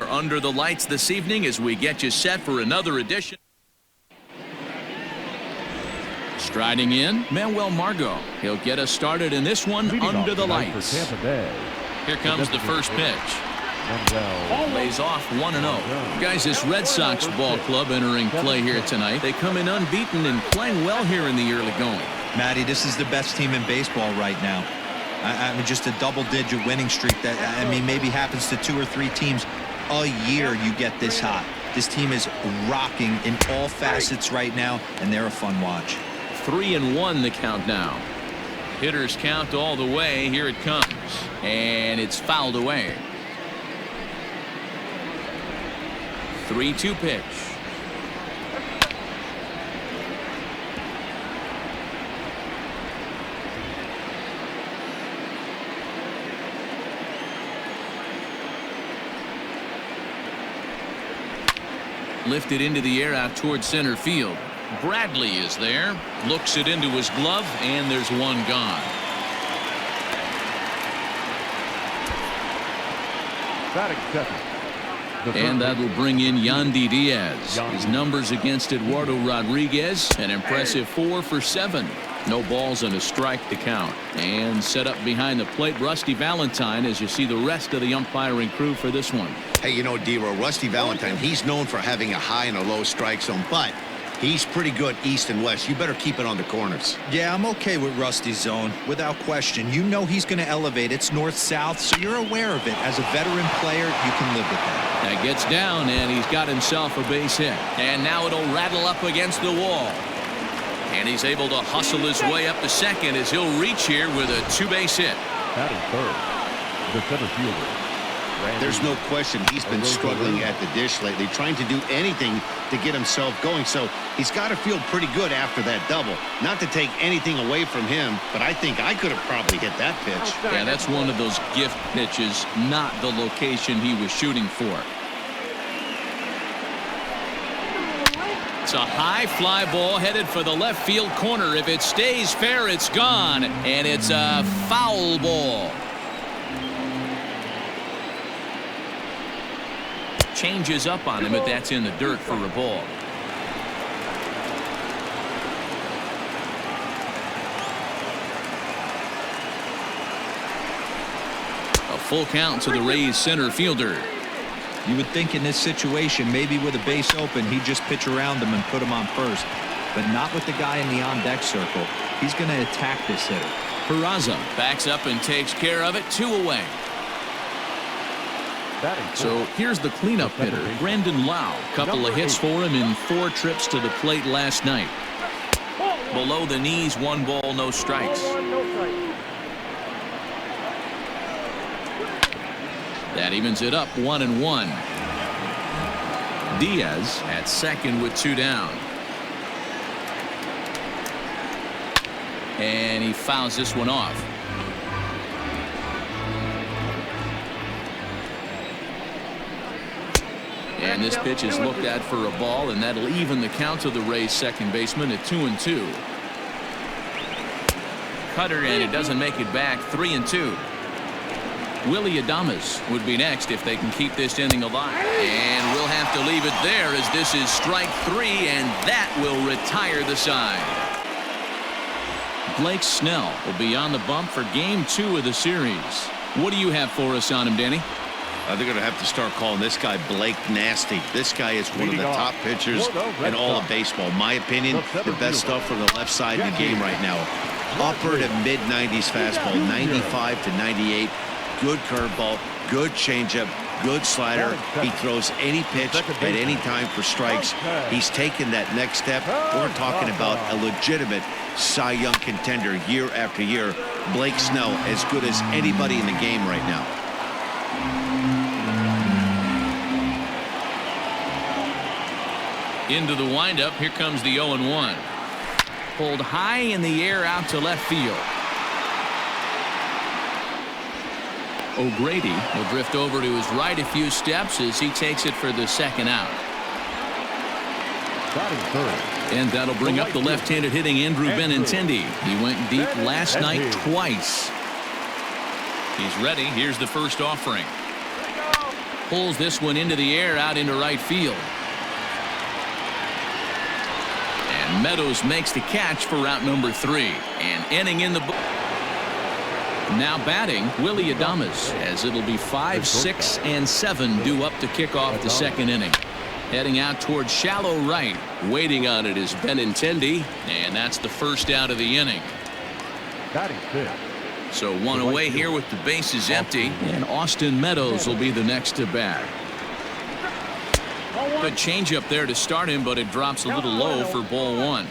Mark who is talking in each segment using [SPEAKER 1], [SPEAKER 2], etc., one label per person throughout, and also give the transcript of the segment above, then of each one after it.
[SPEAKER 1] under the lights this evening as we get you set for another edition. Striding in, Manuel Margot. He'll get us started in this one under the lights. Here comes the first pitch. Lays off 1-0. Guys, this Red Sox ball club entering play here tonight. They come in unbeaten and playing well here in the early going.
[SPEAKER 2] Matty, this is the best team in baseball right now. I mean, just a double-digit winning streak that, I mean, maybe happens to 2 or 3 teams a year you get this hot. This team is rocking in all facets right now, and they're a fun watch.
[SPEAKER 1] 3-1 the count now. Hitters count all the way. Here it comes. And it's fouled away. 3-2 pitch. Lifted into the air out towards center field. Bradley is there, looks it into his glove, and there's one gone. And that'll bring in Yandy Diaz. His numbers against Eduardo Rodriguez, an impressive 4 for 7. No balls and a strike to count. And set up behind the plate, Rusty Valentine, as you see the rest of the umpiring crew for this one.
[SPEAKER 3] Hey, you know, D-Row, Rusty Valentine, he's known for having a high and a low strike zone, but he's pretty good east and west. You better keep it on the corners.
[SPEAKER 2] Yeah, I'm okay with Rusty's zone, without question. You know he's going to elevate. It's north-south, so you're aware of it. As a veteran player, you can live with that.
[SPEAKER 1] That gets down, and he's got himself a base hit. And now it'll rattle up against the wall. And he's able to hustle his way up to second as he'll reach here with a 2-base hit.
[SPEAKER 4] Batting third, the center fielder.
[SPEAKER 3] There's no question he's been struggling at the dish lately, trying to do anything to get himself going. So he's got to feel pretty good after that double. Not to take anything away from him, but I think I could have probably hit that pitch.
[SPEAKER 1] Yeah, that's one of those gift pitches, not the location he was shooting for. It's a high fly ball headed for the left field corner. If it stays fair, it's gone, and it's a foul ball. Changes up on him, but that's in the dirt for a ball. A full count to the Rays center fielder.
[SPEAKER 2] You would think in this situation, maybe with a base open, he'd just pitch around him and put him on first. But not with the guy in the on-deck circle. He's going to attack this hitter.
[SPEAKER 1] Peraza backs up and takes care of it. 2 away. So here's the cleanup hitter, Brandon Lau. Couple of hits for him in 4 trips to the plate last night. Below the knees, 1 ball, no strikes. That evens it up 1-1. Diaz at second with 2 down. And he fouls this one off. And this pitch is looked at for a ball, and that'll even the count of the Rays second baseman at 2-2. Cutter, and it doesn't make it back. 3-2. Willie Adames would be next if they can keep this inning alive. And we'll have to leave it there as this is strike 3, and that will retire the side. Blake Snell will be on the bump for game 2 of the series. What do you have for us on him, Danny?
[SPEAKER 3] They're going to have to start calling this guy Blake Nasty. This guy is one of the top pitchers in all of baseball. My opinion, the best stuff from the left side of the game right now. Upper to mid-90s fastball, 95 to 98. Good curveball, good changeup, good slider. He throws any pitch at any time for strikes. He's taken that next step. We're talking about a legitimate Cy Young contender year after year. Blake Snell, as good as anybody in the game right now.
[SPEAKER 1] Into the windup. Here comes the 0-1. Pulled high in the air out to left field. O'Grady will drift over to his right a few steps as he takes it for the second out. And that'll bring up the left-handed hitting Andrew Benintendi. He went deep last night twice. He's ready. Here's the first offering. Pulls this one into the air out into right field. And Meadows makes the catch for route number 3. And inning in the book. Now batting, Willie Adames, as it'll be 5, 6, and 7 due up to kick off the second inning. Heading out towards shallow right.
[SPEAKER 5] Waiting on it is Benintendi.
[SPEAKER 1] And that's the first out of the inning.
[SPEAKER 4] Batting fifth.
[SPEAKER 1] So one away here with the bases empty, and Austin Meadows will be the next to bat. Good changeup there to start him, but it drops a little low for ball 1.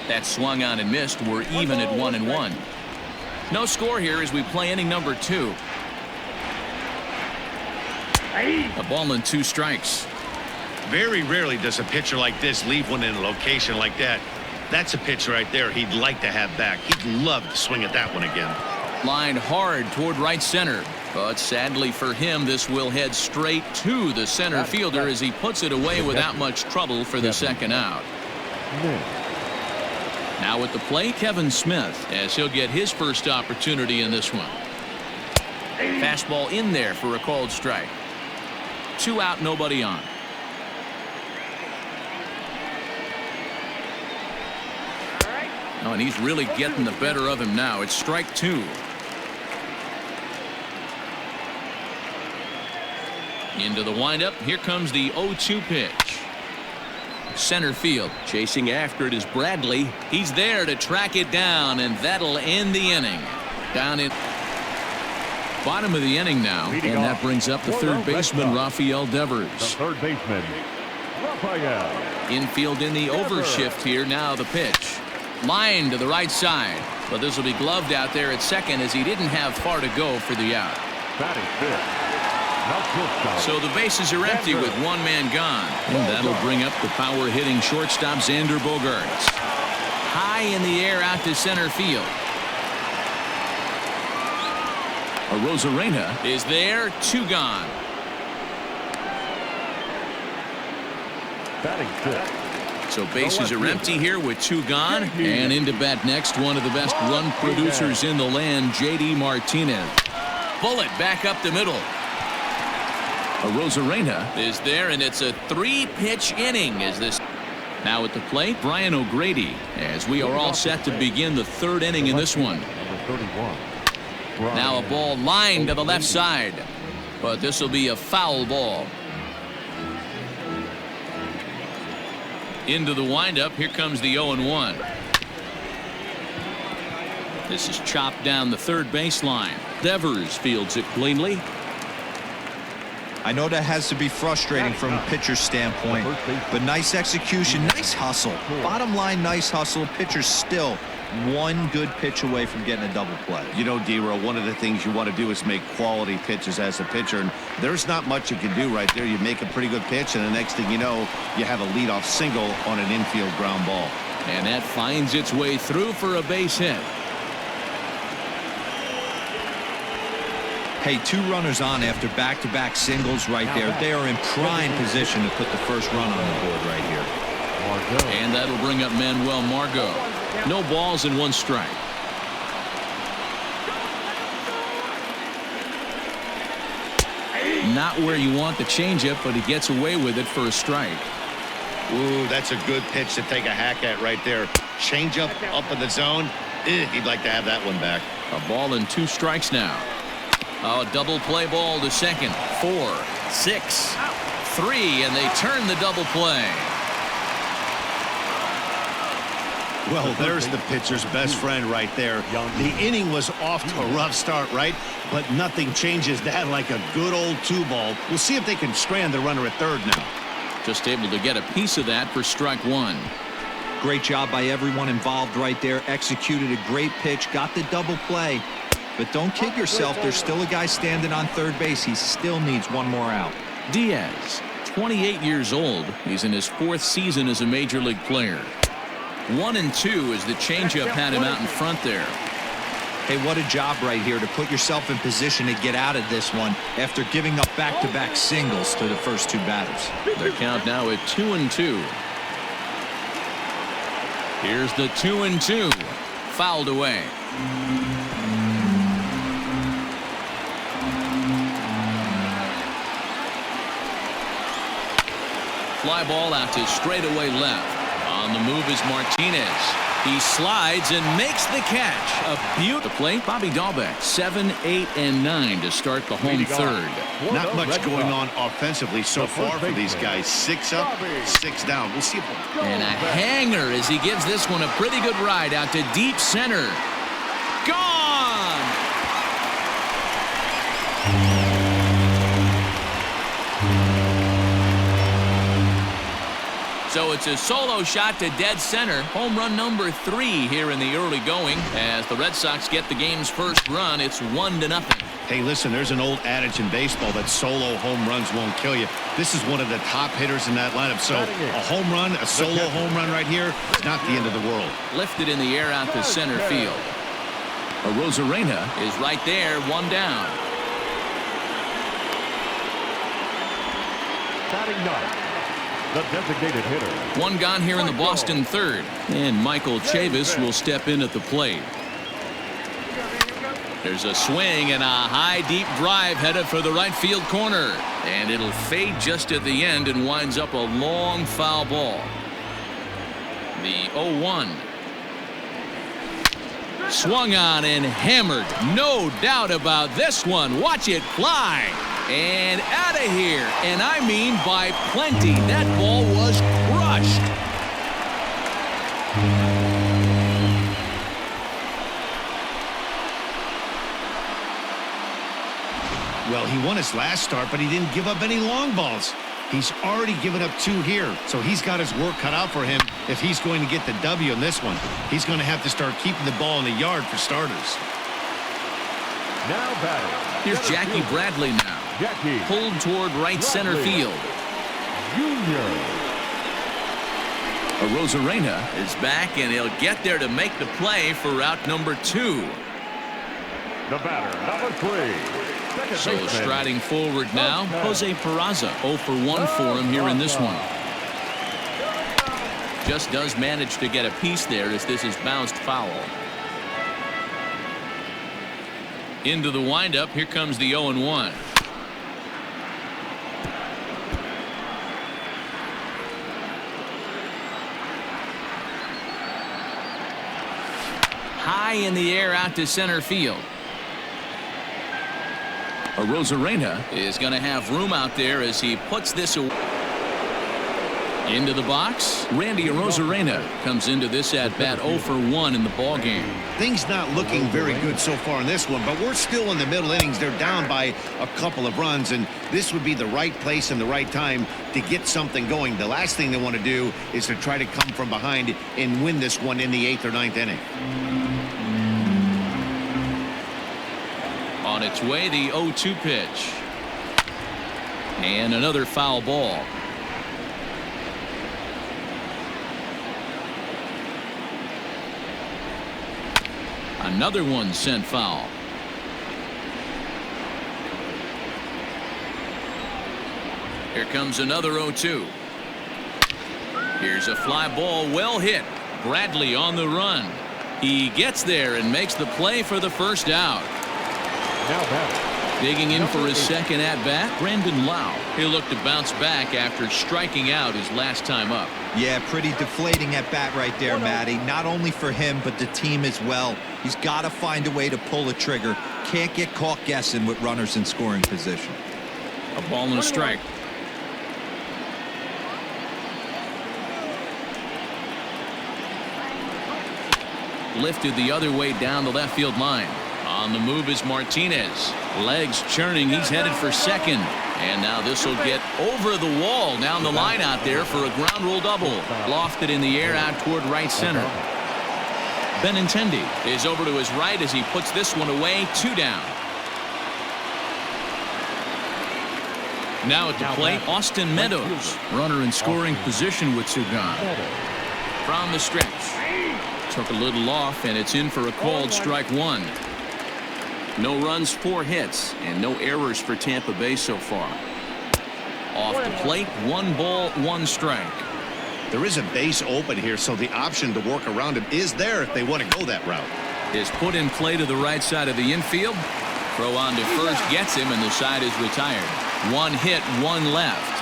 [SPEAKER 1] That swung on and missed. We're even at 1-1. No score here as we play inning number 2. A ball and 2 strikes.
[SPEAKER 3] Very rarely does a pitcher like this leave one in a location like that. That's a pitch right there he'd like to have back. He'd love to swing at that one again.
[SPEAKER 1] Lined hard toward right center. But sadly for him, this will head straight to the center fielder as he puts it away without much trouble for the second out. Now at the plate, Kevin Smith, as he'll get his first opportunity in this one. Fastball in there for a called strike. 2 out, nobody on. Oh, and he's really getting the better of him now. It's strike 2. Into the windup. Here comes the 0-2 pitch. Center field. Chasing after it is Bradley. He's there to track it down, and that'll end the inning. Down in bottom of the inning now, and that brings up the third baseman, Rafael Devers.
[SPEAKER 4] The third baseman, Rafael.
[SPEAKER 1] Infield in the overshift here. Now the pitch. Line to the right side, but this will be gloved out there at second as he didn't have far to go for the out.
[SPEAKER 4] Batting fifth.
[SPEAKER 1] So the bases are empty with one man gone. And that'll bring up the power hitting shortstop Xander Bogaerts. High in the air out to center field. Rosarena is there. 2 gone.
[SPEAKER 4] Batting fifth.
[SPEAKER 1] So bases are empty here with 2 gone. And into bat next, one of the best run producers in the land, J.D. Martinez. Bullet back up the middle. Rosarena is there, and it's a 3-pitch inning as this. Now at the plate, Brian O'Grady, as we are all set to begin the 3rd inning in this one. Now a ball lined to the left side, but this will be a foul ball. Into the windup. Here comes the 0-1. This is chopped down the third baseline. Devers fields it cleanly.
[SPEAKER 2] I know that has to be frustrating from a pitcher's standpoint, but nice execution, nice hustle. Bottom line, nice hustle. Pitcher's still one good pitch away from getting a double play.
[SPEAKER 3] You know, D-Row, one of the things you want to do is make quality pitches as a pitcher, and there's not much you can do right there. You make a pretty good pitch, and the next thing you know, you have a leadoff single on an infield ground ball.
[SPEAKER 1] And that finds its way through for a base hit.
[SPEAKER 2] Hey, 2 runners on after back-to-back singles right there. They are in prime position to put the first run on the board right here.
[SPEAKER 1] And that'll bring up Manuel Margot. No balls and 1 strike. Not where you want the changeup, but he gets away with it for a strike.
[SPEAKER 3] Ooh, that's a good pitch to take a hack at right there. Changeup up in the zone. He'd like to have that one back.
[SPEAKER 1] A ball and 2 strikes now. Oh, double play ball to second. 4, 6, 3, and they turn the double play.
[SPEAKER 3] Well, there's the pitcher's best friend right there. The inning was off to a rough start, right? But nothing changes that like a good old 2-ball. We'll see if they can strand the runner at third now.
[SPEAKER 1] Just able to get a piece of that for strike 1.
[SPEAKER 2] Great job by everyone involved right there. Executed a great pitch, got the double play. But don't kid yourself, there's still a guy standing on third base. He still needs 1 more out.
[SPEAKER 1] Diaz, 28 years old. He's in his 4th season as a major league player. 1 and 2 as the changeup had him out in front there.
[SPEAKER 2] Hey, what a job right here to put yourself in position to get out of this one after giving up back-to-back singles to the first 2 batters.
[SPEAKER 1] Their count now at 2-2. Here's the 2-2. Fouled away. fly ball out to straightaway left. On the move is Martinez. He slides and makes the catch. A beautiful play. Bobby Dahlbeck, 7, 8, and 9 to start the home third.
[SPEAKER 3] Not much going on offensively so far for these guys. 6 up, 6 down. We'll see if
[SPEAKER 1] and a hanger as he gives this one a pretty good ride out to deep center. Gone! So it's a solo shot to dead center. Home run number 3 here in the early going. As the Red Sox get the game's first run, it's 1-0.
[SPEAKER 3] Hey, listen, there's an old adage in baseball that solo home runs won't kill you. This is one of the top hitters in that lineup. So a home run, a solo home run right here, it's not the end of the world.
[SPEAKER 1] Lifted in the air out to center field. Rosarena is right there, 1 down.
[SPEAKER 4] Batting ninth, the designated hitter.
[SPEAKER 1] 1 gone here in the Boston third. And Michael Chavis will step in at the plate. There's a swing and a high deep drive headed for the right field corner. And it'll fade just at the end and winds up a long foul ball. The 0-1. Swung on and hammered. No doubt about this one. Watch it fly. And out of here. And I mean by plenty. That ball was crushed.
[SPEAKER 3] Well, he won his last start, but he didn't give up any long balls. He's already given up 2 here, so he's got his work cut out for him if he's going to get the W in this one. He's going to have to start keeping the ball in the yard for starters.
[SPEAKER 4] Now batting.
[SPEAKER 1] Here's Jackie Bradley now.
[SPEAKER 4] Jackie.
[SPEAKER 1] Pulled toward right center field.
[SPEAKER 4] Junior.
[SPEAKER 1] Rosarena is back, and he'll get there to make the play for route number 2.
[SPEAKER 4] The batter, number 3.
[SPEAKER 1] So striding forward now, Jose Peraza. 0 for 1 for him here in this one. Just does manage to get a piece there as this is bounced foul. Into the windup, here comes the 0-1. High in the air out to center field. Rosarena is going to have room out there as he puts this away. Into the box. Randy Rosarena comes into this at bat 0 for 1 in the ball game.
[SPEAKER 3] Things not looking very good so far in this one, but we're still in the middle innings. They're down by a couple of runs, and this would be the right place and the right time to get something going. The last thing they want to do is to try to come from behind and win this one in the 8th or 9th inning.
[SPEAKER 1] On its way, the 0-2 pitch. And another foul ball. Another one sent foul. Here comes another 0-2. Here's a fly ball, well hit. Bradley on the run. He gets there and makes the play for the first out.
[SPEAKER 4] Now batting.
[SPEAKER 1] Digging in for his second at-bat, Brandon Lau. He'll look to bounce back after striking out his last time up.
[SPEAKER 2] Yeah, pretty deflating at-bat right there, Matty. Not only for him, but the team as well. He's got to find a way to pull a trigger. Can't get caught guessing with runners in scoring position.
[SPEAKER 1] A ball and a strike. Lifted the other way down the left field line. On the move is Martinez. Legs churning. He's headed for second. And now this will get over the wall down the line out there for a ground rule double. Lofted in the air out toward right center. Benintendi is over to his right as he puts this one away. 2 down. Now at the plate, Austin Meadows. Runner in scoring position with 2 gone. From the stretch. Took a little off, and it's in for a called strike 1. No runs, 4 hits, and no errors for Tampa Bay so far. Off the plate, 1 ball, 1 strike.
[SPEAKER 3] There is a base open here, so the option to work around him is there if they want to go that route.
[SPEAKER 1] Is put in play to the right side of the infield. Throw on to first gets him, and the side is retired. 1 hit, 1 left.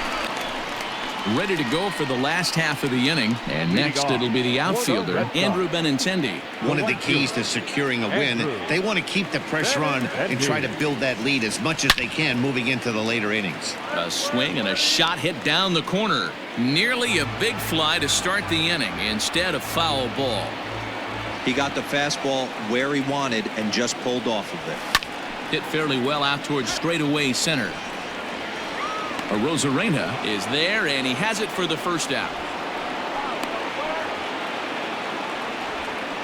[SPEAKER 1] ready to go for the last half of the inning. And next it'll be the outfielder, Andrew Benintendi.
[SPEAKER 3] One of the keys to securing a win, they want to keep the pressure on and try to build that lead as much as they can moving into the later innings.
[SPEAKER 1] A swing and a shot hit down the corner. Nearly a big fly to start the inning instead of foul ball.
[SPEAKER 2] He got the fastball where he wanted and just pulled off of it.
[SPEAKER 1] Hit fairly well out towards straightaway center. Arozarena is there, and he has it for the first out.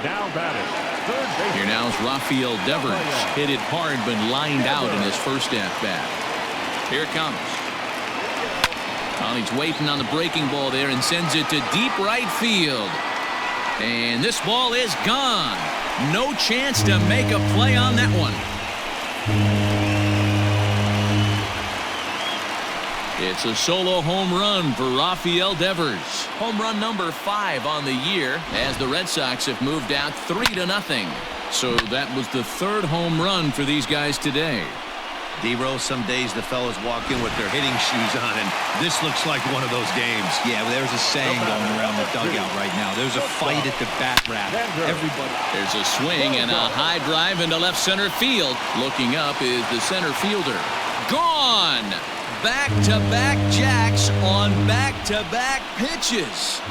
[SPEAKER 4] Now batting, third base.
[SPEAKER 1] Here now is Rafael Devers. Hit it hard, but lined out in his first at-bat. Here it comes. He's waiting on the breaking ball there and sends it to deep right field. And this ball is gone. No chance to make a play on that one. It's a solo home run for Rafael Devers. Home run number 5 on the year as the Red Sox have moved out 3-0. So that was the third home run for these guys today.
[SPEAKER 3] D-Rose, some days the fellas walk in with their hitting shoes on, and this looks like one of those games.
[SPEAKER 2] Yeah, well, there's a saying going around the dugout right now. There's a fight at the bat rack. Everybody.
[SPEAKER 1] There's a swing and a high drive into left center field. Looking up is the center fielder. Gone! Back-to-back jacks on back-to-back pitches.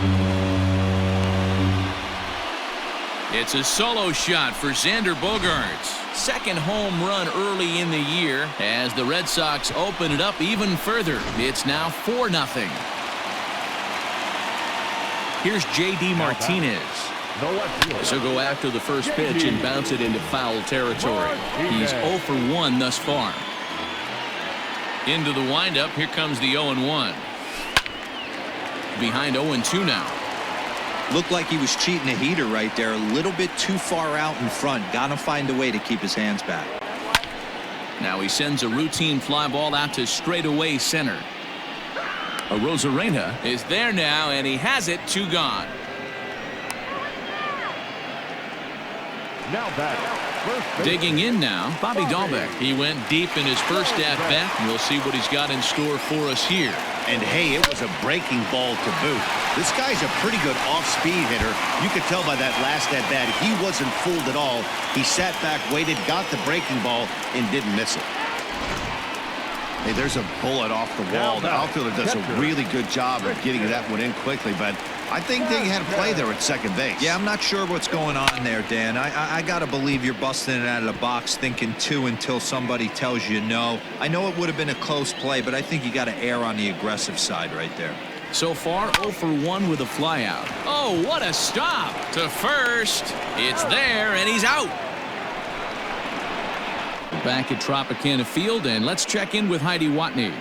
[SPEAKER 1] It's a solo shot for Xander Bogaerts. Second home run early in the year as the Red Sox open it up even further. It's now 4-0. Here's J.D. Martinez. So go after the first pitch and bounce it into foul territory. He's 0 for 1 thus far. Into the windup. Here comes the 0-1. Behind 0-2 now.
[SPEAKER 2] Looked like he was cheating a heater right there. A little bit too far out in front. Gotta find a way to keep his hands back.
[SPEAKER 1] Now he sends a routine fly ball out to straightaway center. Arozarena is there now, and he has it. 2 gone.
[SPEAKER 4] Now batting,
[SPEAKER 1] digging in now, Bobby Dahlbeck. He went deep in his first at-bat, and we'll see what he's got in store for us here.
[SPEAKER 3] And hey, it was a breaking ball to boot. This guy's a pretty good off-speed hitter. You could tell by that last at-bat he wasn't fooled at all. He sat back, waited, got the breaking ball, and didn't miss it. Hey, there's a bullet off the wall. The outfielder does a really good job of getting that one in quickly, but I think they had a play there at second base.
[SPEAKER 2] Yeah, I'm not sure what's going on there, Dan. I got to believe you're busting it out of the box thinking 2 until somebody tells you no. I know it would have been a close play, but I think you got to err on the aggressive side right there.
[SPEAKER 1] So far, 0 for 1 with a flyout. Oh, what a stop to first. It's there, and he's out. Back at Tropicana Field, and let's check in with Heidi Watney.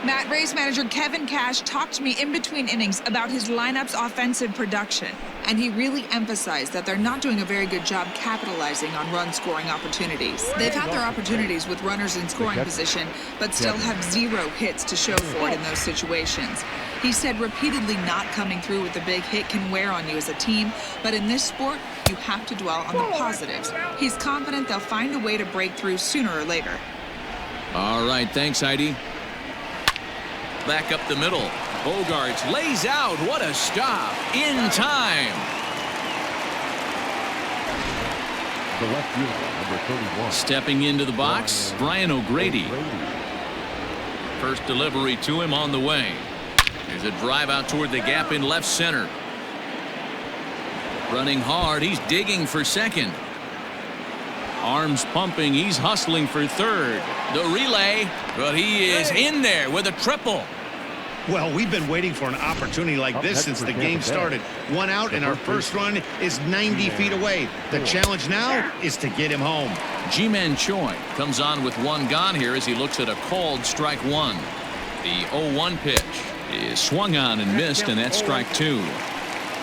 [SPEAKER 6] Matt, Rays manager Kevin Cash talked to me in between innings about his lineup's offensive production, and he really emphasized that they're not doing a very good job capitalizing on run-scoring opportunities. They've had their opportunities with runners in scoring position, but still have 0 hits to show for it in those situations. He said repeatedly not coming through with a big hit can wear on you as a team, but in this sport, you have to dwell on the positives. He's confident they'll find a way to break through sooner or later.
[SPEAKER 1] All right, thanks, Heidi. Back up the middle. Bogaerts lays out. What a stop. In time.
[SPEAKER 4] The left fielder, number 31.
[SPEAKER 1] Stepping into the box, Brian O'Grady. First delivery to him on the way. There's a drive out toward the gap in left center. Running hard. He's digging for second. Arms pumping. He's hustling for third. The relay, but he is in there with a triple.
[SPEAKER 3] Well, we've been waiting for an opportunity like this since the game started. 1 out, and our first run is 90 feet away. The challenge now is to get him home.
[SPEAKER 1] Ji-Man Choi comes on with 1 gone here as he looks at a called strike 1. The 0-1 pitch is swung on and missed, and that's strike 2.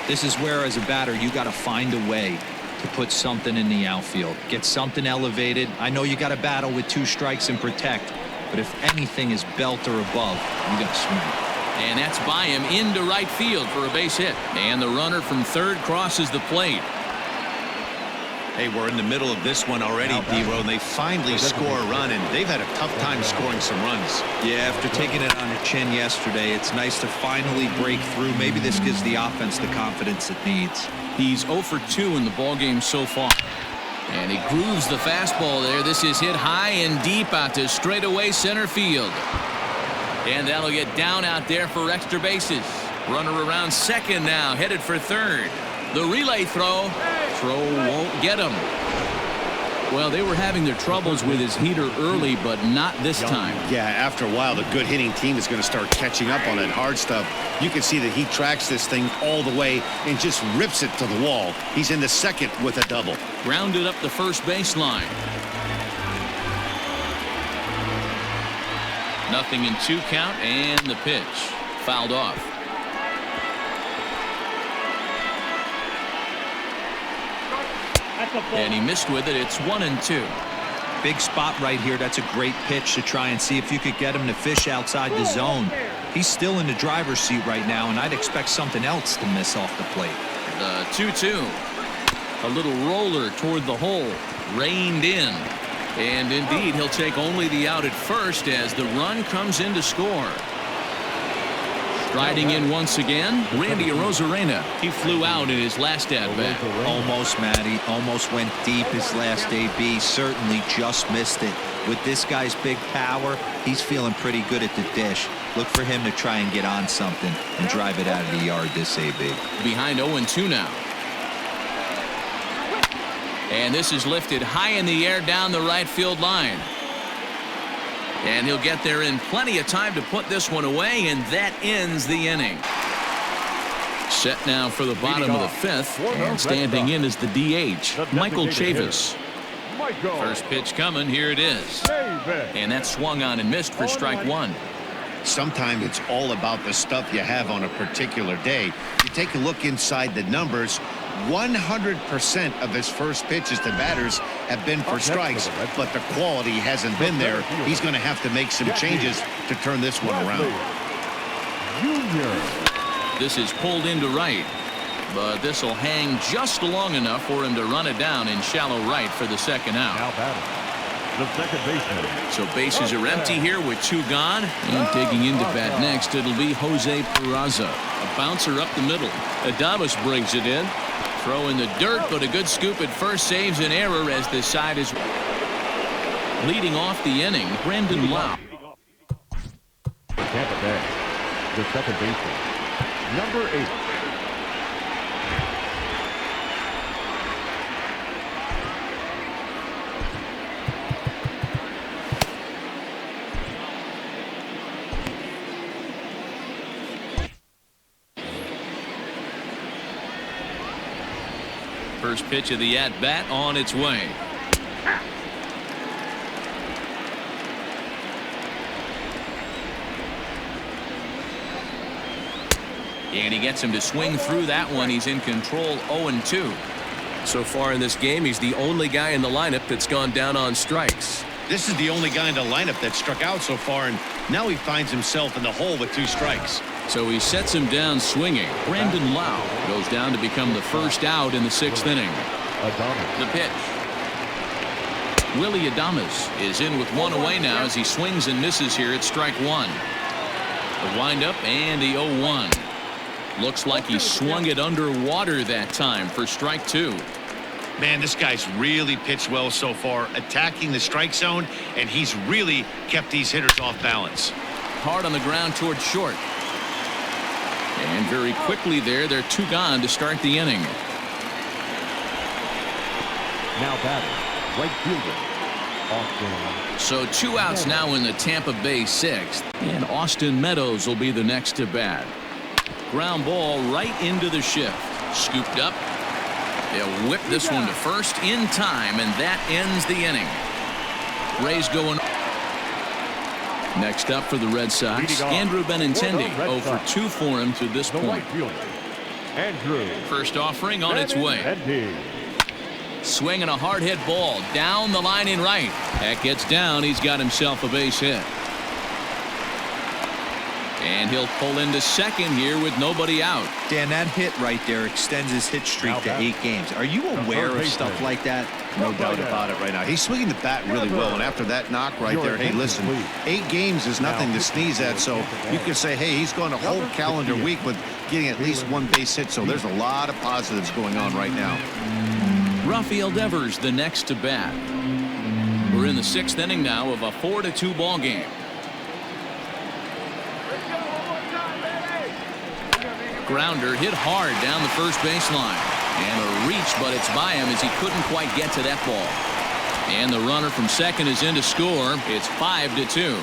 [SPEAKER 2] This is where, as a batter, you got to find a way to put something in the outfield. Get something elevated. I know you got to battle with 2 strikes and protect, but if anything is belt or above, you got to swing.
[SPEAKER 1] And that's by him into right field for a base hit. And the runner from third crosses the plate.
[SPEAKER 3] Hey, we're in the middle of this one already, D-Row, and they finally score a run, and they've had a tough time scoring some runs.
[SPEAKER 2] Yeah, after taking it on the chin yesterday, it's nice to finally break through. Maybe this gives the offense the confidence it needs.
[SPEAKER 1] He's 0 for 2 in the ballgame so far. And he grooves the fastball there. This is hit high and deep out to straightaway center field. And that'll get down out there for extra bases. Runner around second now, headed for third. The relay throw. Throw won't get him. Well, they were having their troubles with his heater early, but not this time.
[SPEAKER 3] Yeah, after a while, the good hitting team is going to start catching up on that hard stuff. You can see that he tracks this thing all the way and just rips it to the wall. He's in the second with a double.
[SPEAKER 1] Grounded up the first baseline. Nothing in 2 count, and the pitch fouled off. And he missed with it. It's 1-2.
[SPEAKER 2] Big spot right here. That's a great pitch to try and see if you could get him to fish outside the zone. He's still in the driver's seat right now, and I'd expect something else to miss off the plate.
[SPEAKER 1] The 2-2. A little roller toward the hole. Reined in. And indeed, he'll take only the out at first as the run comes in to score. Striding in once again, Randy Arozarena. He flew out in his last at-bat.
[SPEAKER 2] Almost, Matty. Almost went deep his last AB. Certainly just missed it. With this guy's big power, he's feeling pretty good at the dish. Look for him to try and get on something and drive it out of the yard this AB.
[SPEAKER 1] Behind 0-2 now. And this is lifted high in the air down the right field line. And he'll get there in plenty of time to put this one away, and that ends the inning. Set now for the bottom of the 5th, and standing in is the DH, Michael Chavis. First pitch coming, here it is. And that swung on and missed for strike 1.
[SPEAKER 3] Sometimes it's all about the stuff you have on a particular day. You take a look inside the numbers. 100% of his first pitches to batters have been for strikes, but the quality hasn't been there. He's going to have to make some changes to turn this one around.
[SPEAKER 1] This is pulled into right, but this will hang just long enough for him to run it down in shallow right for the second out.
[SPEAKER 4] The second baseman.
[SPEAKER 1] So bases are empty here with 2 gone. And digging into bat next, it'll be Jose Peraza. A bouncer up the middle. Adames brings it in. Throw in the dirt, but a good scoop at first saves an error as this side is leading off the inning. Brandon Lau.
[SPEAKER 4] Tampa Bay. The second baseman. Number 8.
[SPEAKER 1] First pitch of the at-bat on its way. And he gets him to swing through that one. He's in control, 0-2.
[SPEAKER 5] So far in this game, he's the only guy in the lineup that's gone down on strikes.
[SPEAKER 3] This is the only guy in the lineup that struck out so far, and now he finds himself in the hole with 2 strikes.
[SPEAKER 1] So he sets him down swinging. Brandon Lau goes down to become the first out in the 6th inning. The pitch. Willie Adames is in with 1 away now as he swings and misses here at strike 1. The windup and the 0-1. Looks like he swung it underwater that time for strike 2.
[SPEAKER 3] Man, this guy's really pitched well so far, attacking the strike zone, and he's really kept these hitters off balance.
[SPEAKER 1] Hard on the ground towards short. And very quickly there, they're 2 gone to start the inning.
[SPEAKER 4] Now batting, right fielder, Austin.
[SPEAKER 1] So 2 outs now in the Tampa Bay 6th. And Austin Meadows will be the next to bat. Ground ball right into the shift. Scooped up. They'll whip this one to first in time, and that ends the inning. Rays going. Next up for the Red Sox, Andrew Benintendi. 0 for 2 for him to this point. First offering on its way. Swinging a hard hit ball down the line in right. That gets down. He's got himself a base hit. And he'll pull into second here with nobody out.
[SPEAKER 2] Dan, that hit right there extends his hit streak to 8 games. Are you aware of stuff like that?
[SPEAKER 3] No doubt about it right now. He's swinging the bat really well, and after that knock right there, hey, listen, 8 games is nothing to sneeze at, so you can say, hey, he's going a whole calendar week with getting at least 1 base hit, so there's a lot of positives going on right now.
[SPEAKER 1] Rafael Devers the next to bat. We're in the 6th inning now of a 4-2 ball game. Grounder hit hard down the first baseline. And a reach, but it's by him as he couldn't quite get to that ball. And the runner from second is in to score. It's 5-2.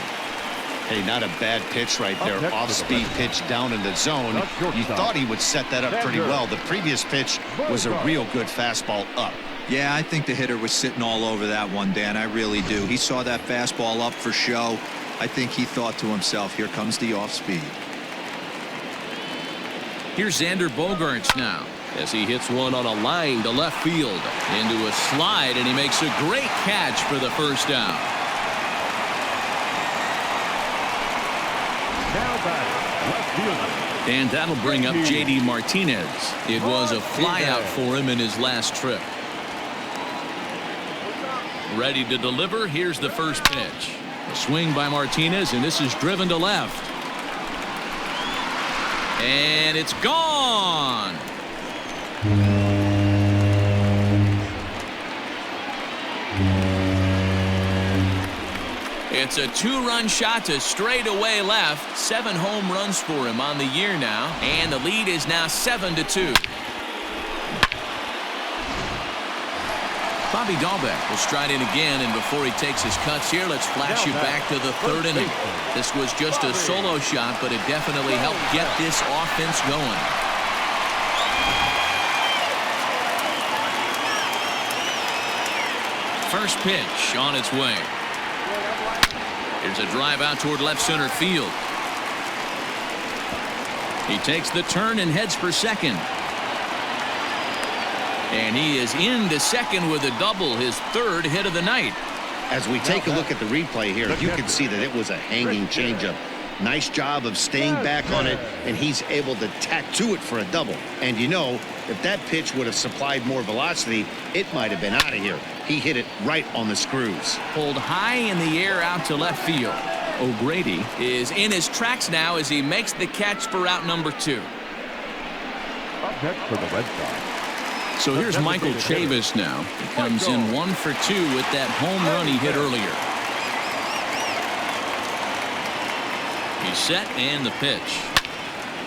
[SPEAKER 3] Hey, not a bad pitch right there. Off-speed pitch down in the zone. You thought he would set that up pretty well. The previous pitch was a real good fastball up.
[SPEAKER 2] Yeah, I think the hitter was sitting all over that one, Dan. I really do. He saw that fastball up for show. I think he thought to himself, here comes the off-speed.
[SPEAKER 1] Here's Xander Bogaerts now, as he hits one on a line to left field into a slide, and he makes a great catch for the first out. And that'll bring up J.D. Martinez. It was a flyout for him in his last trip. Ready to deliver. Here's the first pitch. A swing by Martinez, and this is driven to left. And it's gone. It's a 2-run shot to straightaway left. 7 home runs for him on the year now, and the lead is now 7-2. Bobby Dahlbeck will stride in again, and before he takes his cuts here, let's flash you back to the 3rd inning. This was just a solo shot, but it definitely helped get this offense going. First pitch on its way. Here's a drive out toward left center field. He takes the turn and heads for second. And he is into second with a double, his 3rd hit of the night.
[SPEAKER 3] As we take a look at the replay here, you can see that it was a hanging changeup. Nice job of staying back on it, and he's able to tattoo it for a double. And you know, if that pitch would have supplied more velocity, it might have been out of here. He hit it right on the screws.
[SPEAKER 1] Pulled high in the air out to left field. O'Grady is in his tracks now as he makes the catch for out number 2.
[SPEAKER 4] Up next for the Red Sox.
[SPEAKER 1] So here's Michael Chavis now. He comes in 1 for 2 with that home run he hit earlier. He's set, and the pitch.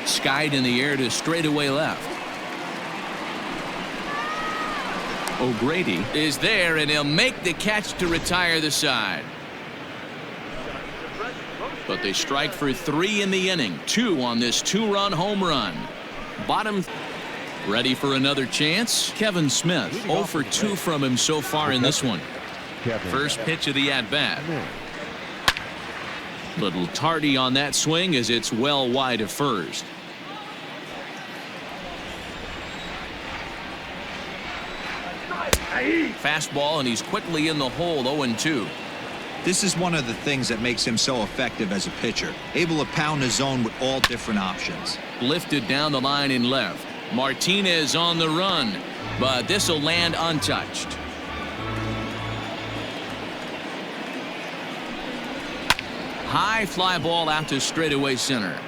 [SPEAKER 1] Skied in the air to straightaway left. O'Grady is there, and he'll make the catch to retire the side. But they strike for 3 in the inning. 2 on this 2-run home run. Bottom. Ready for another chance? Kevin Smith, 0 for 2 from him so far in this one. First pitch of the at-bat. Little tardy on that swing as it's well wide of first. Fastball, and he's quickly in the hole, 0-2.
[SPEAKER 2] This is one of the things that makes him so effective as a pitcher. Able to pound the zone with all different options.
[SPEAKER 1] Lifted down the line in left. Martinez on the run, but this will land untouched. High fly ball out to straightaway center.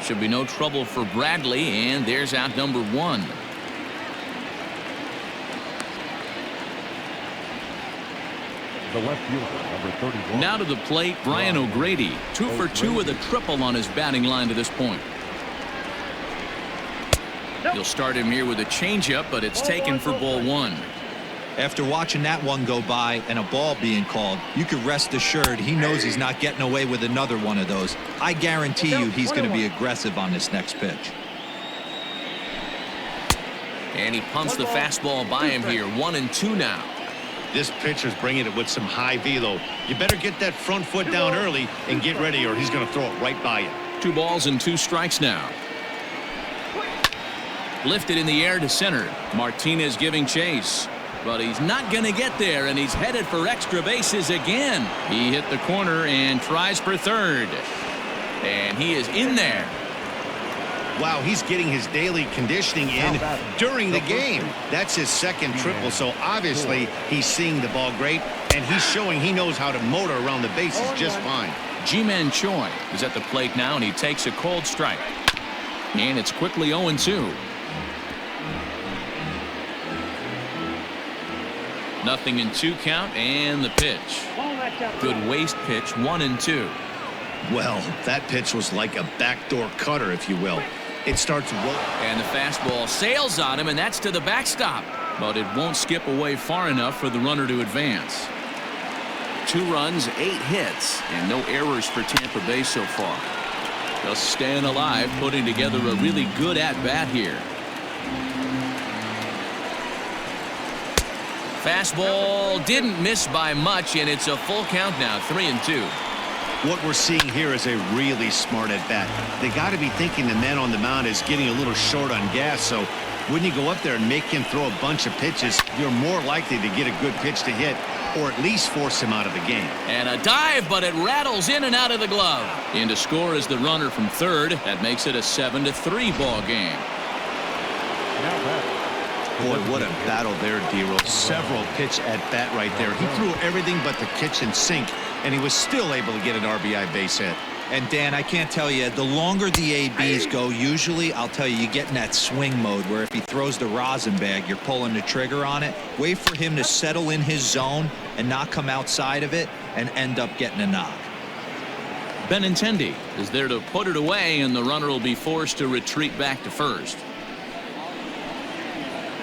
[SPEAKER 1] Should be no trouble for Bradley, and there's out number 1.
[SPEAKER 4] The left fielder, number 31.
[SPEAKER 1] Now to the plate, Brian O'Grady. 2 for 2 with a triple on his batting line to this point. You'll start him here with a changeup, but it's taken for ball 1.
[SPEAKER 2] After watching that one go by and a ball being called, you can rest assured he knows he's not getting away with another one of those. I guarantee you he's going to be aggressive on this next pitch.
[SPEAKER 1] And he pumps the fastball by him here. 1-2 now.
[SPEAKER 3] This pitcher's bringing it with some high velo. You better get that front foot down early and get ready, or he's going to throw it right by you.
[SPEAKER 1] 2 balls and 2 strikes now. Lifted in the air to center. Martinez giving chase. But he's not going to get there, and he's headed for extra bases again. He hit the corner and tries for third. And he is in there.
[SPEAKER 3] Wow, he's getting his daily conditioning in during the game. That's his second triple, so obviously he's seeing the ball great, and he's showing he knows how to motor around the bases just fine.
[SPEAKER 1] Ji-Man Choi is at the plate now, and he takes a cold strike. And it's quickly 0-2. Nothing in 2 count, and the pitch. Good waste pitch, 1-2.
[SPEAKER 3] Well, that pitch was like a backdoor cutter, if you will. It starts rolling.
[SPEAKER 1] And the fastball sails on him, and that's to the backstop. But it won't skip away far enough for the runner to advance. 2 runs, 8 hits, and no errors for Tampa Bay so far. Just staying alive, putting together a really good at-bat here. Fastball didn't miss by much, and it's a full count now, 3-2.
[SPEAKER 3] What we're seeing here is a really smart at-bat. They got to be thinking the man on the mound is getting a little short on gas, so when you go up there and make him throw a bunch of pitches, you're more likely to get a good pitch to hit, or at least force him out of the game. And
[SPEAKER 1] a dive, but it rattles in and out of the glove. In to score is the runner from third. That makes it a 7-3 ball game.
[SPEAKER 3] Boy, what a battle there, Dero. Several pitch at bat right there. He threw everything but the kitchen sink, and he was still able to get an RBI base hit.
[SPEAKER 2] And Dan, I can't tell you, the longer the ABs go, usually, I'll tell you get in that swing mode where if he throws the rosin bag, you're pulling the trigger on it. Wait for him to settle in his zone and not come outside of it and end up getting a knock.
[SPEAKER 1] Benintendi is there to put it away, and the runner will be forced to retreat back to first.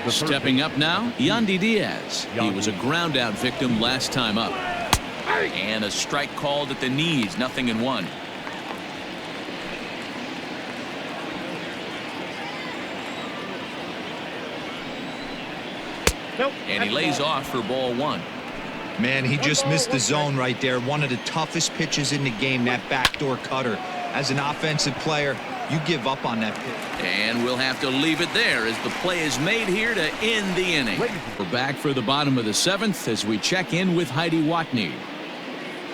[SPEAKER 1] Stepping up now, Yandy Diaz. He was a ground-out victim last time up. And a strike called at the knees, 0-1. And he lays off for ball 1.
[SPEAKER 2] Man, he just missed the zone right there. One of the toughest pitches in the game, that backdoor cutter. As an offensive player, you give up on that pitch.
[SPEAKER 1] And we'll have to leave it there as the play is made here to end the inning. We're back for the bottom of the 7th as we check in with Heidi Watney.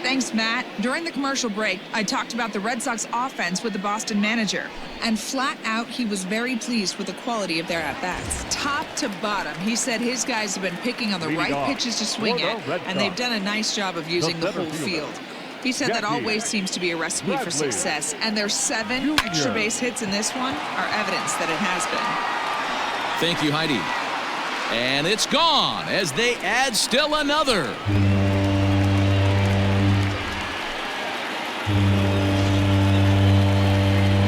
[SPEAKER 6] Thanks, Matt. During the commercial break, I talked about the Red Sox offense with the Boston manager. And flat out, he was very pleased with the quality of their at-bats. Top to bottom, he said his guys have been picking on the right pitches to swing at, and they've done a nice job of using the whole field. He said that always seems to be a recipe for success, and their 7 extra base hits in this one are evidence that it has been.
[SPEAKER 1] Thank you, Heidi. And it's gone as they add still another.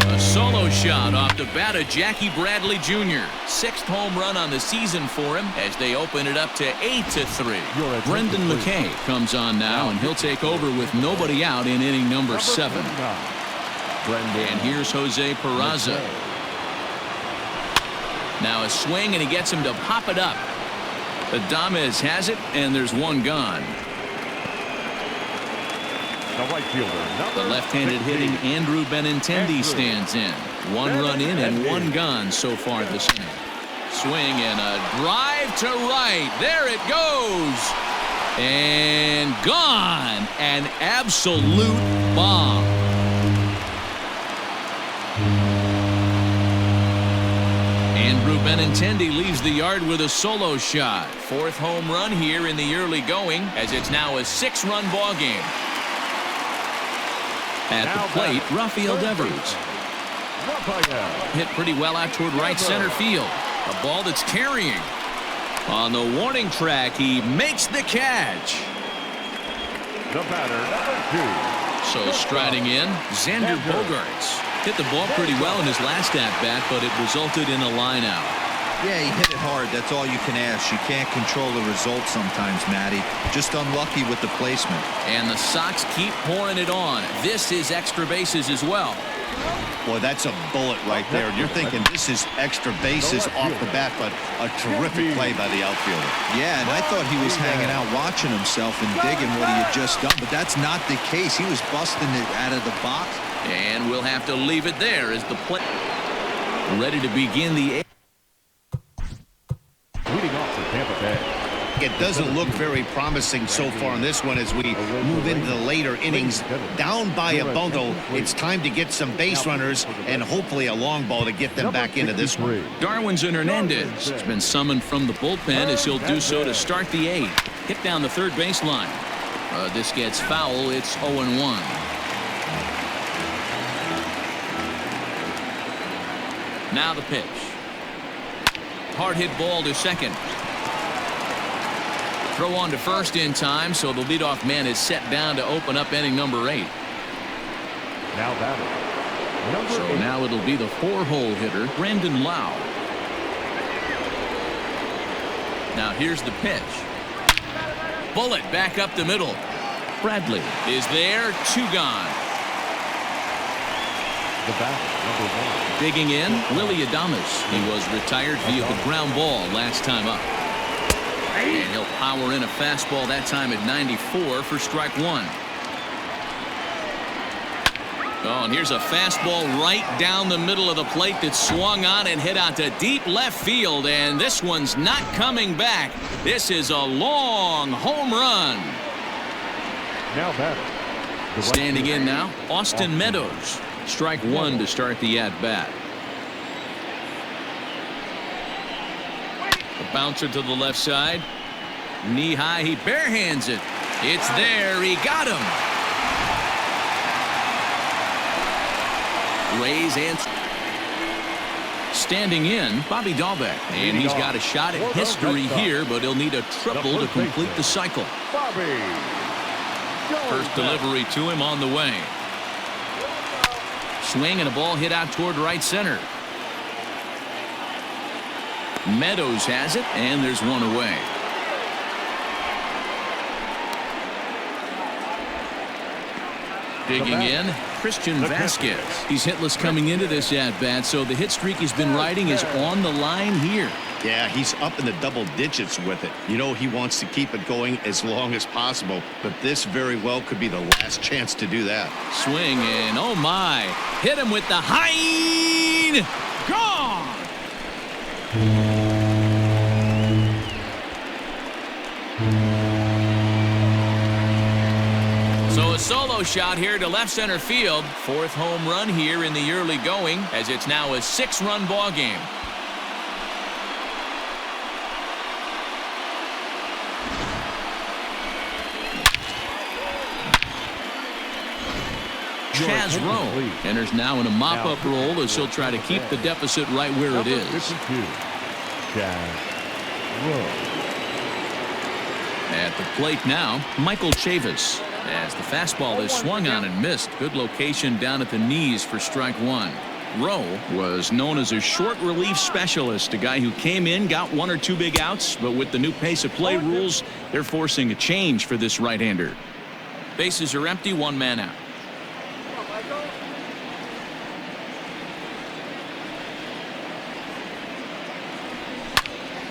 [SPEAKER 1] A solo shot off the bat of Jackie Bradley Jr. 6th home run on the season for him as they open it up to 8-3. Brendan McKay comes on now, and he'll take over with nobody out in inning number 7. And here's Jose Peraza. Now a swing, and he gets him to pop it up. Adames has it, and there's one gone. The left-handed hitting Andrew Benintendi stands in. 1 run in and 1 gone so far this inning. Swing and a drive to right. There it goes. And gone. An absolute bomb. Andrew Benintendi leaves the yard with a solo shot. 4th home run here in the early going, as it's now a 6-run ball game. At the plate, Rafael Devers. Hit pretty well out toward right center field. A ball that's carrying. On the warning track, he makes the catch.
[SPEAKER 4] The batter, number 2.
[SPEAKER 1] So striding in, Xander Bogaerts. Hit the ball pretty well in his last at-bat, but it resulted in a line-out.
[SPEAKER 2] Yeah, he hit it hard. That's all you can ask. You can't control the result sometimes, Matty. Just unlucky with the placement.
[SPEAKER 1] And the Sox keep pouring it on. This is extra bases as well.
[SPEAKER 3] Boy, that's a bullet right there. You're thinking this is extra bases off the bat, but a terrific play by the outfielder.
[SPEAKER 2] Yeah, and I thought he was hanging out watching himself and digging what he had just done, but that's not the case. He was busting it out of the box.
[SPEAKER 1] And we'll have to leave it there as the play ready to begin the
[SPEAKER 4] Leading off for Tampa Bay.
[SPEAKER 3] it doesn't look very promising so far in this one as we move into the later innings. Down by a bundle, it's time to get some base runners and hopefully a long ball to get them back into this one.
[SPEAKER 1] Darwinson Hernandez has been summoned from the bullpen as he'll do so to start the 8th. Hit down the third baseline. This gets foul. It's 0-1. Now the pitch. Hard hit ball to second. Throw on to first in time, so the leadoff man is set down to open up inning number 8.
[SPEAKER 4] Now batting.
[SPEAKER 1] So now it'll be the 4-hole hitter, Brandon Lau. Now here's the pitch. Bullet back up the middle. Bradley is there. 2 gone.
[SPEAKER 4] The batter, number 1.
[SPEAKER 1] Digging in, Willie Adames. He was retired via the ground ball last time up. And he'll power in a fastball that time at 94 for strike 1. Oh, and here's a fastball right down the middle of the plate that swung on and hit out to deep left field. And this one's not coming back. This is a long home run.
[SPEAKER 4] Now batting.
[SPEAKER 1] Standing in now, Austin Meadows. Strike 1 to start the at-bat. A bouncer to the left side. Knee high, he barehands it. It's there, he got him. Rays and standing in, Bobby Dahlbeck. And he's got a shot at history here, but he'll need a triple to complete the cycle. First delivery to him on the way. Swing and a ball hit out toward right center. Meadows has it, and there's one away. Digging in, Christian Vasquez. He's hitless coming into this at-bat, so the hit streak he's been riding is on the line here.
[SPEAKER 3] Yeah, he's up in the double digits with it. You know he wants to keep it going as long as possible, but this very well could be the last chance to do that.
[SPEAKER 1] Swing and oh my, hit him with the hind. Gone. So a solo shot here to left center field. 4th home run here in the early going, as it's now a 6-run ball game. Chaz Rowe enters now in a mop-up role as he'll try to keep the deficit right where it is. At the plate now, Michael Chavis. As the fastball is swung on and missed. Good location down at the knees for strike 1. Rowe was known as a short relief specialist, a guy who came in, got 1 or 2 big outs, but with the new pace of play rules, they're forcing a change for this right-hander. Bases are empty, 1 man out.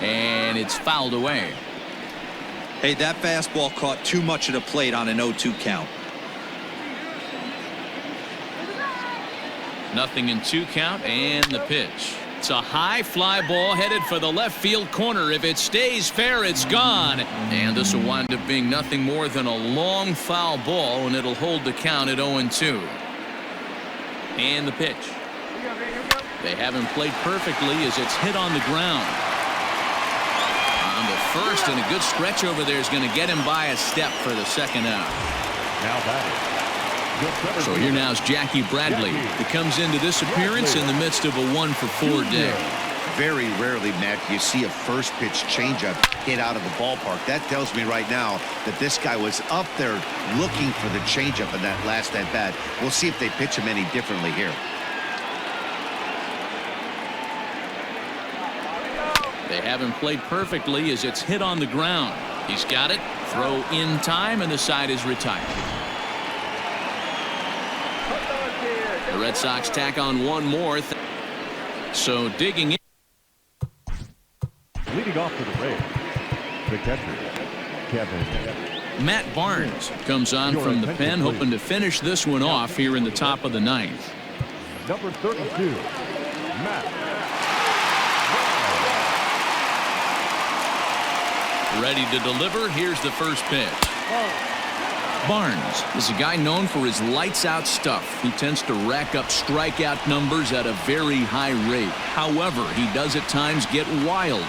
[SPEAKER 1] And it's fouled away.
[SPEAKER 2] Hey, that fastball caught too much of the plate on an 0-2 count.
[SPEAKER 1] Nothing in 2 count, and the pitch. It's a high fly ball headed for the left field corner. If it stays fair, it's gone. And this will wind up being nothing more than a long foul ball, and it'll hold the count at 0-2. And the pitch. They haven't played perfectly as it's hit on the ground. On the first, and a good stretch over there is going to get him by a step for the second out.
[SPEAKER 4] Now batting.
[SPEAKER 1] So here now is Jackie Bradley, that comes into this appearance in the midst of a 1-for-4 day.
[SPEAKER 3] Very rarely, Matt, you see a first pitch changeup hit out of the ballpark. That tells me right now that this guy was up there looking for the changeup in that last at bat. We'll see if they pitch him any differently here.
[SPEAKER 1] They haven't played perfectly as it's hit on the ground. He's got it. Throw in time, and the side is retired. The Red Sox tack on 1 more. So digging in.
[SPEAKER 4] Leading off for the Rays, the catcher, Kevin.
[SPEAKER 1] Matt Barnes comes on from the pen, hoping to finish this one off here in the top of the 9th.
[SPEAKER 4] Number 32, Matt.
[SPEAKER 1] Ready to deliver. Here's the first pitch. Barnes is a guy known for his lights-out stuff. He tends to rack up strikeout numbers at a very high rate. However, he does at times get wild.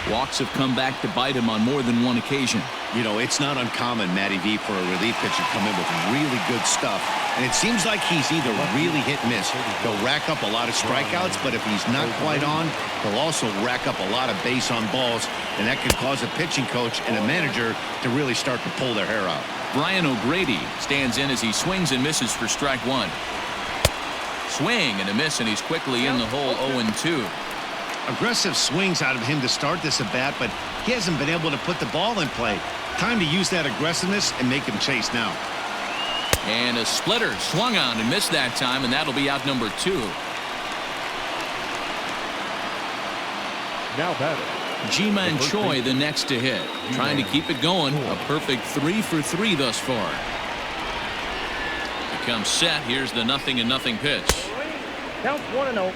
[SPEAKER 1] Walks have come back to bite him on more than one occasion.
[SPEAKER 3] You know, it's not uncommon, Matty V, for a relief pitcher to come in with really good stuff. And it seems like he's either really hit and miss. He'll rack up a lot of strikeouts, but if he's not quite on, he'll also rack up a lot of base on balls. And that can cause a pitching coach and a manager to really start to pull their hair out.
[SPEAKER 1] Brian O'Grady stands in as he swings and misses for strike one. Swing and a miss, and he's quickly in the hole 0-2.
[SPEAKER 3] Aggressive swings out of him to start this at bat, but he hasn't been able to put the ball in play. Time to use that aggressiveness and make him chase now.
[SPEAKER 1] And a splitter swung on and missed that time, and that'll be out number 2.
[SPEAKER 4] Now batting,
[SPEAKER 1] Ji-Man Choi the next to hit. Trying to keep it going. A perfect 3 for 3 thus far. He comes set. Here's the 0-0 pitch.
[SPEAKER 7] Count 1-0.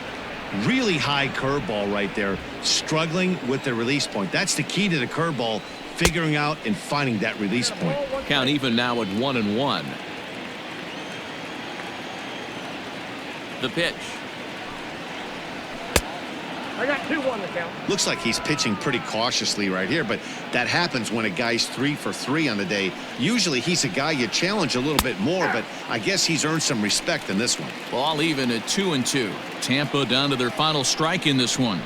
[SPEAKER 3] Really high curveball right there. Struggling with the release point. That's the key to the curveball. Figuring out and finding that release point.
[SPEAKER 1] Count even now at 1-1. The pitch.
[SPEAKER 7] I got 2-1 the count.
[SPEAKER 3] Looks like he's pitching pretty cautiously right here, but that happens when a guy's 3 for 3 on the day. Usually he's a guy you challenge a little bit more, but I guess he's earned some respect in this one.
[SPEAKER 1] Ball even at 2-2. Tampa down to their final strike in this one.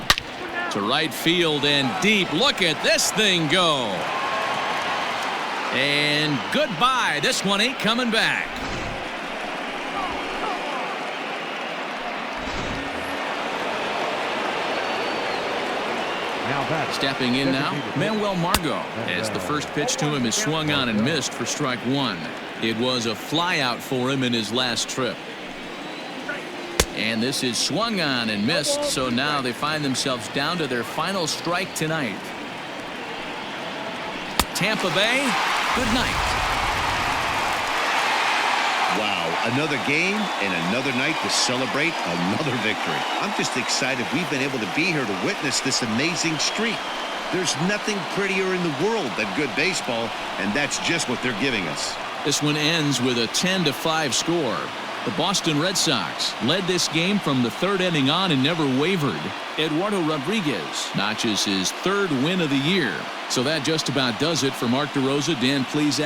[SPEAKER 1] To right field and deep. Look at this thing go. And goodbye. This one ain't coming back. Stepping in now, Manuel Margot, as the first pitch to him is swung on and missed for strike one. It was a flyout for him in his last trip. And this is swung on and missed, so now they find themselves down to their final strike tonight. Tampa Bay, good night.
[SPEAKER 3] Wow, another game and another night to celebrate another victory. I'm just excited we've been able to be here to witness this amazing streak. There's nothing prettier in the world than good baseball, and that's just what they're giving us.
[SPEAKER 1] This one ends with a 10-5 score. The Boston Red Sox led this game from the third inning on and never wavered. Eduardo Rodriguez notches his 3rd win of the year. So that just about does it for Mark DeRosa, Dan Please.